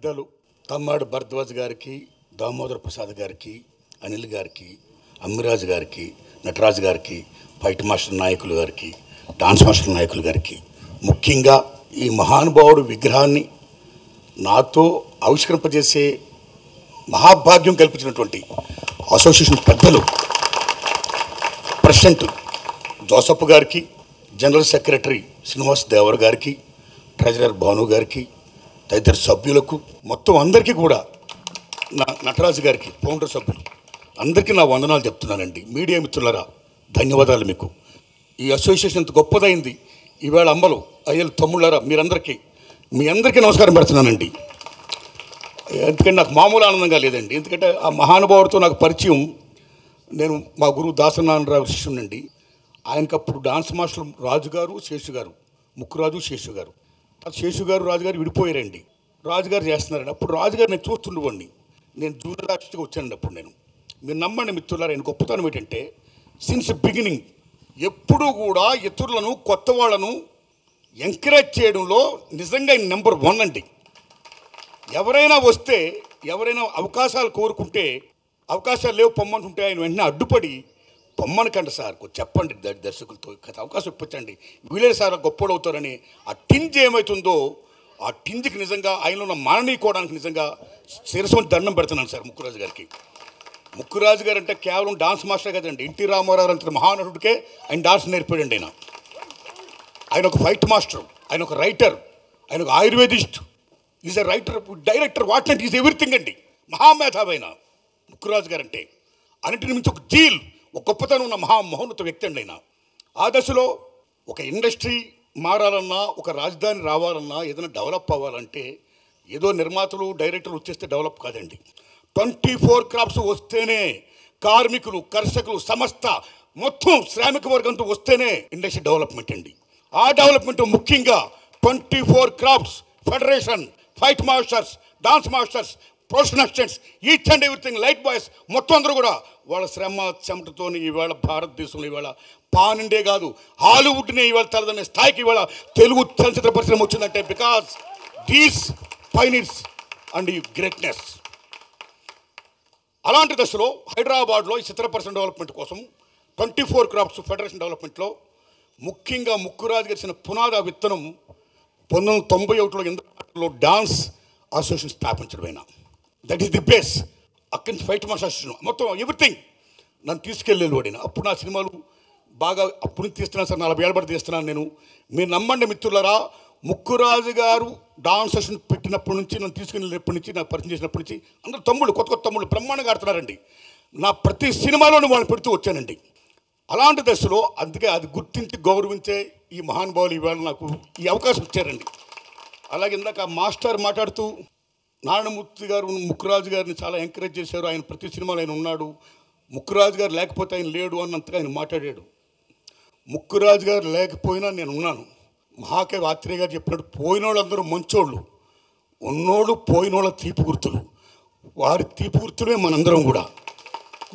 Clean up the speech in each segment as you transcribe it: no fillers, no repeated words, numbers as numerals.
పెద్దలు తమ్మాడు భరద్వాజ్ గారికి, దామోదర్ ప్రసాద్ గారికి, అనిల్ గారికి, అమ్మిరాజు గారికి, నటరాజు గారికి, ఫైట్ మాస్టర్ నాయకులు గారికి, డాన్స్ మాస్టర్ నాయకులు గారికి, ముఖ్యంగా ఈ మహానుభావుడు విగ్రహాన్ని నాతో ఆవిష్కరింపజేసే మహాభాగ్యం కల్పించినటువంటి అసోసియేషన్ పెద్దలు ప్రెసిడెంట్ జోసఫ్ గారికి, జనరల్ సెక్రటరీ శ్రీనివాస్ దేవర్ గారికి, ట్రెజరర్ భాను గారికి, తదితర సభ్యులకు మొత్తం అందరికీ కూడా, నటరాజు గారికి, ఫౌండర్ సభ్యులు అందరికీ నా వందనాలు చెప్తున్నానండి. మీడియా మిత్రులరా, ధన్యవాదాలు మీకు. ఈ అసోసియేషన్ ఇంత గొప్పదైంది. ఈవేళ అమ్మలు, అయ్యలు, తమ్ముళ్ళారా, మీ అందరికీ నమస్కారం పెడుతున్నానండి. ఎందుకంటే నాకు మామూలు ఆనందంగా లేదండి. ఎందుకంటే ఆ మహానుభావుడితో నాకు పరిచయం, నేను మా గురువు దాసనారాయణరావు శిష్యునండి. ఆయనకప్పుడు డాన్స్ మాస్టర్ రాజుగారు, శేషు గారు, ముక్కురాజు, శేషు గారు, శేషుగారు, రాజుగారు విడిపోయారండి. రాజుగారు చేస్తున్నారండి. అప్పుడు రాజుగారు నేను చూస్తుండేవాడిని. నేను జూనియర్ ఆర్టిస్ట్గా వచ్చానండి. అప్పుడు మీరు నమ్మండి మిత్రులారా, ఆయన గొప్పతనం ఏంటంటే సిన్స్ బిగినింగ్ ఎప్పుడూ కూడా ఇతరులను, కొత్త వాళ్ళను ఎంకరేజ్ చేయడంలో నిజంగా ఆయన నెంబర్ 1 అండి. ఎవరైనా వస్తే, ఎవరైనా అవకాశాలు కోరుకుంటే, అవకాశాలు లేవు పొమ్మంటుంటే ఆయన వెంటనే అడ్డుపడి పొమ్మనకండి సార్, చెప్పండి దర్శకులతో, అవకాశం ఇప్పించండి, వీళ్ళే సార్ గొప్పడు అవుతారని ఆ టింజ్ ఏమవుతుందో, ఆ టింజ్కి నిజంగా ఆయనలో ఉన్న మాననీయకోవడానికి నిజంగా శిరస్సు దండం పెడుతున్నాను సార్ ముక్కురాజు గారికి. ముక్కురాజు గారు అంటే కేవలం డాన్స్ మాస్టర్ కదండి, ఎన్టీ రామారావు అంత మహానటుడికే ఆయన డాన్స్ నేర్పాడండి. ఆయన ఒక ఫైట్ మాస్టర్, ఆయన ఒక రైటర్, ఆయన ఒక ayurvedist, is a writer, director, what not, is everything అండి. మహామేధావైన ముక్కురాజు గారు అంటే అన్నింటిని మించి ఒక జీల్, ఒక గొప్పతనం ఉన్న మహోన్నత వ్యక్తి అండి ఆయన. ఆ దశలో ఒక ఇండస్ట్రీ మారాలన్నా, ఒక రాజధాని రావాలన్నా, ఏదైనా డెవలప్ అవ్వాలంటే ఏదో నిర్మాతలు, డైరెక్టర్లు వచ్చేస్తే డెవలప్ కాదండి. 24 క్రాప్స్ వస్తేనే, కార్మికులు, కర్షకులు, సంస్థ మొత్తం శ్రామిక వర్గంతో వస్తేనే ఇండస్ట్రీ డెవలప్మెంట్ అండి. ఆ డెవలప్మెంట్ ముఖ్యంగా 24 crops federation, fight masters, dance masters, professional assistants, each and everything, light boys మొత్తం అందరూ కూడా వాళ్ళ శ్రమ చెమటతో ఈవేళ భారతదేశంలో ఈవేళ పాన్ ఇండియా కాదు, హాలీవుడ్ని ఈవేళ తలదనే స్థాయికి ఈవేళ తెలుగు చలచిత్ర పరిశ్రమ వచ్చిందంటే బికాస్ దీస్ పైనీర్స్ అండ్ ఈ గ్రేట్నెస్. అలాంటి దశలో హైదరాబాద్లో ఈ చిత్ర పరిశ్రమ డెవలప్మెంట్ కోసం 24 క్రాప్స్ ఫెడరేషన్ డెవలప్మెంట్లో ముఖ్యంగా ముక్కురాజు గడిచిన పునాది విత్తనం 1991లో ఇంద్రలో డాన్స్ అసోసియేషన్ స్థాపించడమైనా, దట్ ఈస్ ది బేస్. అక్కడి నుంచి ఫైట్ మాస్టర్ అసోసియేషన్ మొత్తం ఎవ్రీథింగ్ నన్ను తీసుకెళ్ళేవాడిన. అప్పుడు నా సినిమాలు బాగా అప్పుడు నుంచి తీస్తున్నాను సార్, 40 ఏళ్ళ బట్టి తీస్తున్నాను నేను. మీరు నమ్మండి మిత్రులరా, ముక్కురాజు గారు డాన్స్ అసోసియేషన్ పెట్టినప్పటి నుంచి, నన్ను తీసుకెళ్ళినప్పటి నుంచి, నాకు పరిచయం చేసినప్పటి నుంచి అందరూ తమ్ముళ్ళు, కొత్త తమ్ముళ్ళు బ్రహ్మాండంగా ఆడుతున్నారండి. నా ప్రతి సినిమాలోనూ వాళ్ళని పెడుతూ వచ్చానండి. అలాంటి దశలో అందుకే అది గుర్తించి గౌరవించే ఈ మహానుభావులు ఈవేళ నాకు ఈ అవకాశం ఇచ్చారండి. అలాగే ఇందాక మాస్టర్ మాట్లాడుతూ నారాయణమూర్తి గారు ముక్కురాజు గారిని చాలా ఎంకరేజ్ చేశారు. ఆయన ప్రతి సినిమాలో ఆయన ఉన్నాడు, ముక్కురాజు గారు లేకపోతే ఆయన లేడు అన్నంతగా ఆయన మాట్లాడాడు. ముక్కురాజు గారు లేకపోయినా నేను ఉన్నాను. మహాకవి ఆత్రేయ గారు చెప్పినట్టు పోయినోళ్ళందరూ మంచోళ్ళు, ఉన్నోళ్ళు పోయినోళ్ళ తీపి గుర్తులు, వారి తీపి గుర్తులే మనందరం కూడా.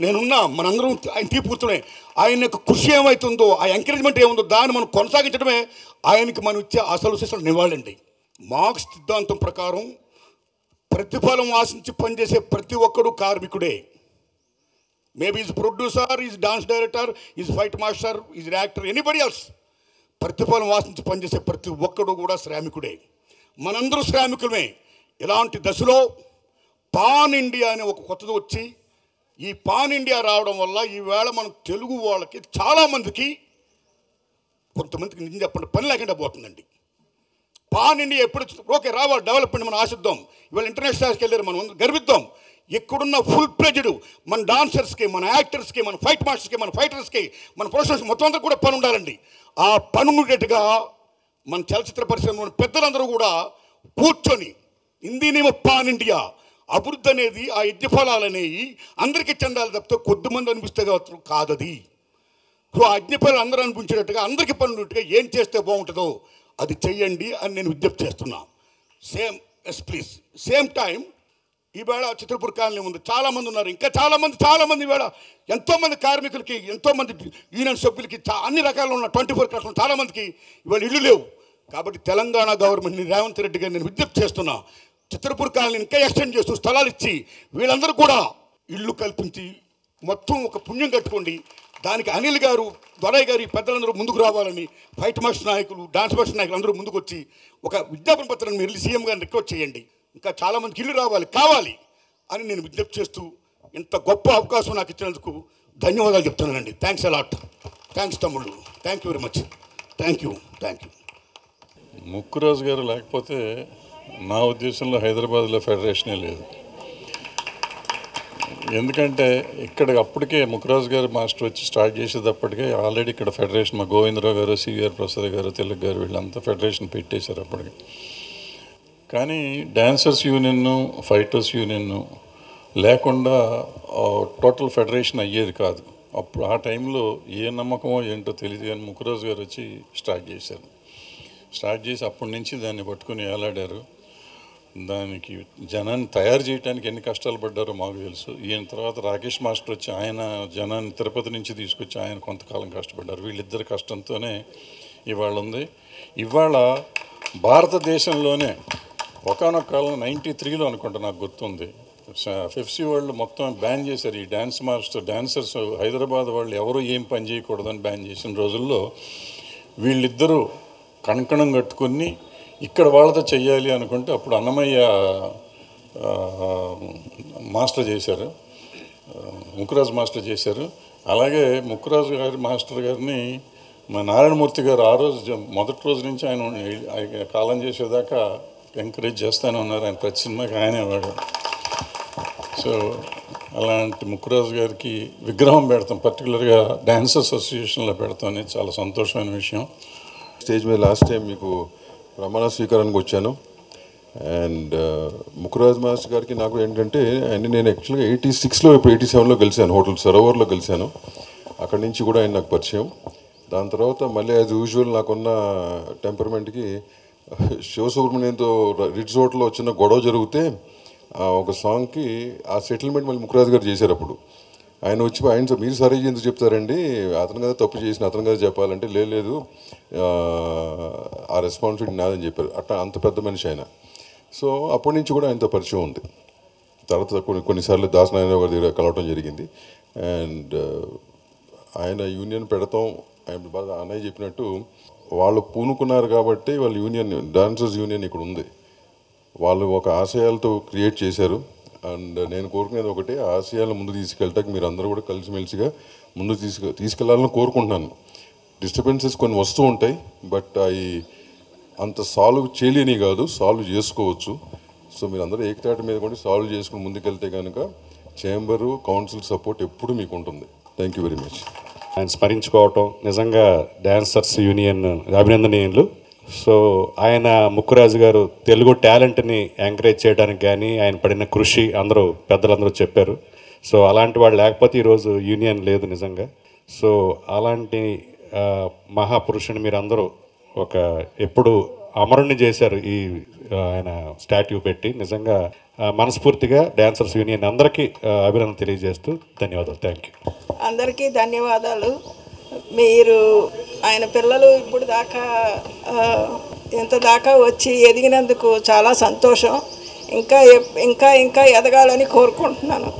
నేనున్నా, మనందరం ఆయన తీపి గుర్తులే. ఆయన యొక్క కృషి ఏమవుతుందో, ఆ ఎంకరేజ్మెంట్ ఏముందో దాన్ని మనం కొనసాగించడమే ఆయనకి మనం ఇచ్చే అసలు శిశులు నివాళండి. మార్క్స్ సిద్ధాంతం ప్రకారం ప్రతిఫలం ఆశించి పనిచేసే ప్రతి ఒక్కడు కార్మికుడే. Maybe is producer, is dance director, is fight master, is actor, anybody else. ప్రతిఫలం ఆశించి పనిచేసే ప్రతి ఒక్కడు కూడా శ్రామికుడే. మనందరూ శ్రామికులమే. ఇలాంటి దశలో పాన్ ఇండియా అనే ఒక కొత్తది వచ్చి, ఈ పాన్ ఇండియా రావడం వల్ల ఈవేళ మనం తెలుగు వాళ్ళకి చాలామందికి, కొంతమందికి నిజం చెప్పండి, పని లేకుండా పోతుందండి. పాన్ ఇండియా ఎప్పుడు ఓకే రావాలి, డెవలప్మెంట్ మనం ఆశిద్దాం. ఇవాళ ఇంటర్నేషనల్ స్థాయికి వెళ్ళారు, మనం గర్విద్దాం. ఇక్కడున్న ఫుల్ ప్లెజ్డ్ మన డాన్సర్స్కి, మన యాక్టర్స్కి, మన ఫైట్ మాస్టర్స్కి, మన ఫైటర్స్కి, మన ప్రొఫెషనల్స్కి మొత్తం అందరూ కూడా పని ఉండాలండి. ఆ పని ఉండేట్టుగా మన చలచిత్ర పరిశ్రమలోని పెద్దలందరూ కూడా కూర్చొని హిందీనేమో పాన్ ఇండియా అభివృద్ధి అనేది, ఆ యజ్ఞ ఫలాలు అనేవి అందరికీ చెందాలి తప్పితే కొద్దిమంది అనిపిస్తే కాదది. సో ఆ యజ్ఞ ఫలాలు అందరూ అనిపించేటట్టుగా, అందరికీ పని ఉండేట్టుగా ఏం చేస్తే బాగుంటుందో అది చెయ్యండి అని నేను విజ్ఞప్తి చేస్తున్నా. సేమ్ టైం ఈవేళ చిత్రపూర్ కాలనీ ఉంది, చాలామంది ఉన్నారు, ఇంకా చాలామంది ఈవేళ ఎంతోమంది కార్మికులకి, ఎంతోమంది యూనియన్ సభ్యులకి, అన్ని రకాలు ఉన్న 24 క్లాసులు చాలామందికి ఇవాళ ఇళ్ళు లేవు. కాబట్టి తెలంగాణ గవర్నమెంట్ని, రేవంత్ రెడ్డి గారిని నేను విజ్ఞప్తి చేస్తున్నా, చిత్రపూర్ కాలనీ ఇంకా ఎక్స్టెండ్ చేస్తూ స్థలాలు ఇచ్చి వీళ్ళందరూ కూడా ఇళ్ళు కల్పించి మొత్తం ఒక పుణ్యం కట్టుకోండి. దానికి అనిల్ గారు, దొరయ్య గారు, ఈ పెద్దలందరూ ముందుకు రావాలని ఫైట్ మాస్టర్ నాయకులు, డాన్స్ మాస్టర్ నాయకులు అందరూ ముందుకు వచ్చి ఒక విజ్ఞాపన పత్రాన్ని మీరు వెళ్ళి సీఎం గారిని రిక్వెస్ట్ చేయండి. ఇంకా చాలామందికి ఇల్లు కావాలి అని నేను విజ్ఞప్తి చేస్తూ ఇంత గొప్ప అవకాశం నాకు ఇచ్చినందుకు ధన్యవాదాలు చెప్తున్నానండి. Thanks a lot. థ్యాంక్స్ తమ్ముళ్ళు. Thank you very much. Thank you. Mukkuraju garu లేకపోతే నా ఉద్దేశంలో హైదరాబాద్లో ఫెడరేషనే లేదు. ఎందుకంటే ఇక్కడ అప్పటికే ముక్కురాజు గారు మాస్టర్ వచ్చి స్టార్ట్ చేసేటప్పటికే ఆల్రెడీ ఇక్కడ ఫెడరేషన్ మా గోవిందరావు గారు, సివిఆర్ ప్రసాద్ గారు, తిలక్ గారు వీళ్ళంతా ఫెడరేషన్ పెట్టేశారు అప్పటికి. కానీ డాన్సర్స్ యూనియన్, ఫైటర్స్ యూనియన్ లేకుండా టోటల్ ఫెడరేషన్ అయ్యేది కాదు. అప్పుడు ఆ టైంలో ఏ నమ్మకమో ఏంటో తెలియదు కానీ ముక్కురాజు గారు వచ్చి స్టార్ట్ చేసి అప్పటి నుంచి దాన్ని పట్టుకుని ఏలాడారు. దానికి జనాన్ని తయారు చేయడానికి ఎన్ని కష్టాలు పడ్డారో మాకు తెలుసు. ఈయన తర్వాత రాకేష్ మాస్టర్ వచ్చి ఆయన జనాన్ని తిరుపతి నుంచి తీసుకొచ్చి ఆయన కొంతకాలం కష్టపడ్డారు. వీళ్ళిద్దరి కష్టంతోనే ఇవాళ ఉంది. ఇవాళ భారతదేశంలోనే ఒకానొక కాలం 93లో అనుకుంటా నాకు గుర్తుంది, ఫిఫ్సీ వాళ్ళు మొత్తం బ్యాన్ చేశారు ఈ డాన్సర్స్. హైదరాబాద్ వాళ్ళు ఎవరు ఏం పని చేయకూడదని బ్యాన్ చేసిన రోజుల్లో వీళ్ళిద్దరూ కంకణం కట్టుకుని ఇక్కడ వాళ్ళతో చెయ్యాలి అనుకుంటే అప్పుడు అన్నమయ్య మాస్టర్ చేశారు, ముక్కురాజు మాస్టర్ చేశారు. అలాగే ముక్కురాజు గారి మాస్టర్ గారిని మా నారాయణమూర్తి గారు ఆ రోజు మొదటి రోజు నుంచి ఆయన కాలం చేసేదాకా ఎంకరేజ్ చేస్తూనే ఉన్నారు. ఆయన ప్రతి సినిమాకి ఆయనే వాడు. సో అలాంటి ముక్కురాజు గారికి విగ్రహం పెడతాం, పర్టికులర్గా డాన్సర్స్ అసోసియేషన్లో పెడతాం అనేది చాలా సంతోషమైన విషయం. స్టేజ్ మీద లాస్ట్ టైం మీకు ప్రమాణ స్వీకారానికి వచ్చాను. అండ్ ముక్కురాజ్ మాస్టర్ గారికి నాకు ఏంటంటే నేను యాక్చువల్గా 86లో ఇప్పుడు 87లో కలిశాను, హోటల్ సరోవర్లో కలిశాను. అక్కడి నుంచి కూడా ఆయన నాకు పరిచయం. దాని తర్వాత మళ్ళీ యాజ్ యూజువల్ నాకున్న టెంపర్మెంట్కి శివసుబ్రహ్మణ్యంతో రిట్స్ హోటల్లో వచ్చిన గొడవ జరిగితే ఒక సాంగ్కి ఆ సెటిల్మెంట్ మళ్ళీ ముక్కురాజ్ గారు చేశారు. అప్పుడు ఆయన వచ్చి ఆయన మీరు సరే ఎందుకు చెప్తారండి, అతను కదా తప్పు చేసిన అతను కదా చెప్పాలంటే లేదు ఆ రెస్పాన్సిబిలిటీ నాదని చెప్పారు. అట్లా అంత పెద్ద మనిషి ఆయన. సో అప్పటి నుంచి కూడా ఆయనతో పరిచయం ఉంది. తర్వాత కొన్నిసార్లు దాసనారాయణ గారి దగ్గర కలవటం జరిగింది. అండ్ ఆయన యూనియన్ పెడతాం, ఆయన బాగా అన్నయ్య చెప్పినట్టు వాళ్ళు పూనుకున్నారు కాబట్టి వాళ్ళ యూనియన్, డాన్సర్స్ యూనియన్ ఇక్కడ ఉంది. వాళ్ళు ఒక ఆశయాలతో క్రియేట్ చేశారు. అండ్ నేను కోరుకునేది ఒకటే, ఆశయాలను ముందు తీసుకెళ్ళటానికి మీరు అందరూ కూడా కలిసిమెలిసిగా ముందు తీసుకెళ్లాలని కోరుకుంటున్నాను. డిస్టర్బెన్సెస్ కొన్ని వస్తూ ఉంటాయి, బట్ అవి అంత సాల్వ్ చేయలేని కాదు, సాల్వ్ చేసుకోవచ్చు. సో మీరు అందరూ ఏకతాటి మీద కూడా సాల్వ్ చేసుకుని ముందుకెళ్తే కనుక చేంబరు, కౌన్సిల్ సపోర్ట్ ఎప్పుడు మీకు ఉంటుంది. Thank you very much. ఆయన స్మరించుకోవటం నిజంగా డాన్సర్స్ యూనియన్ అభినందనీయులు. సో ఆయన ముక్కురాజు గారు తెలుగు టాలెంట్ని ఎంకరేజ్ చేయడానికి కానీ ఆయన పడిన కృషి అందరూ పెద్దలందరూ చెప్పారు. సో అలాంటి వాళ్ళు లేకపోతే ఈరోజు యూనియన్ లేదు నిజంగా. సో అలాంటి మహాపురుషుని మీరు అందరూ ఒక ఎప్పుడు అమరుణ్ణి చేశారు ఈ ఆయన స్టాట్యూ పెట్టి. నిజంగా మనస్ఫూర్తిగా డాన్సర్స్ యూనియన్ అందరికీ అభినందన తెలియజేస్తూ ధన్యవాదాలు. Thank you. అందరికీ ధన్యవాదాలు. మీరు ఆయన పిల్లలు ఇప్పుడు దాకా ఇంత దాకా వచ్చి ఎదిగినందుకు చాలా సంతోషం. ఇంకా ఇంకా ఇంకా ఎదగాలని కోరుకుంటున్నాను.